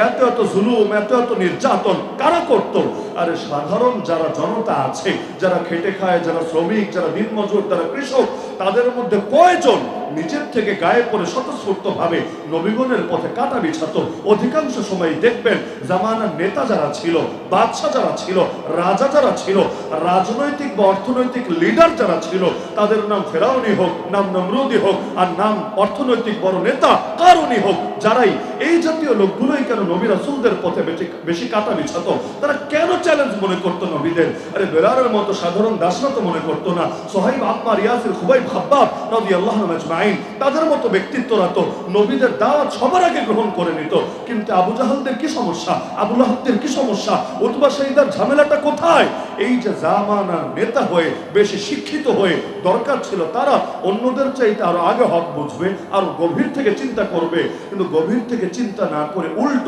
এত এত জুলুম, এত এত নির্যাতন কারা করত? আরে সাধারণ যারা জনতা আছে, যারা খেটে খায়, যারা শ্রমিক, যারা দিনমজুর, যারা কৃষক, তাদের মধ্যে কয়জন নিজের থেকে গায়ে পড়ে স্বতঃস্ফূর্ত ভাবে নবীগণের পথে কাটা বিছাতো? অধিকাংশ সময় দেখবেন জামানার নেতা যারা ছিল, বাদশাহ যারা ছিল, রাজা যারা ছিল, রাজনৈতিক বা অর্থনৈতিক লিডার যারা ছিল, তাদের নাম ফেরাউনি হোক, নাম নমরুদি হোক, আর নাম অর্থনৈতিক বড় নেতা কারণই হোক, যারাই এই জাতীয় লোকগুলোই কেন নবী রাসূলদের পথে বেশি কাটা বিছাতো? তারা কেন চ্যালেঞ্জ মনে করতো নবীদের? আরে বেলালের মতো সাধারণ দাসরা তো মনে করতো না। সোহাইব, আম্মার, ইয়াসির, খুবাইব, খাব্বাব রাদিয়াল্লাহু আজমাইন, তাদের মতো ব্যক্তিত্বরা তো নবীদের দাওয়াত সবার আগে গ্রহণ করে নিত। কিন্তু আবু জাহালদের কি সমস্যা? আবু লাহাবদের কি সমস্যা? উতবা শাইদার ঝামেলাটা কোথায়? এই যে জামানার নেতা হয়ে, বেশি শিক্ষিত হয়ে, দরকার ছিল তারা অন্যদের চাইতে আরো আগে হক বুঝবে, আরো গভীর থেকে চিন্তা করবে। কিন্তু গভীর থেকে চিন্তা না করে উল্টো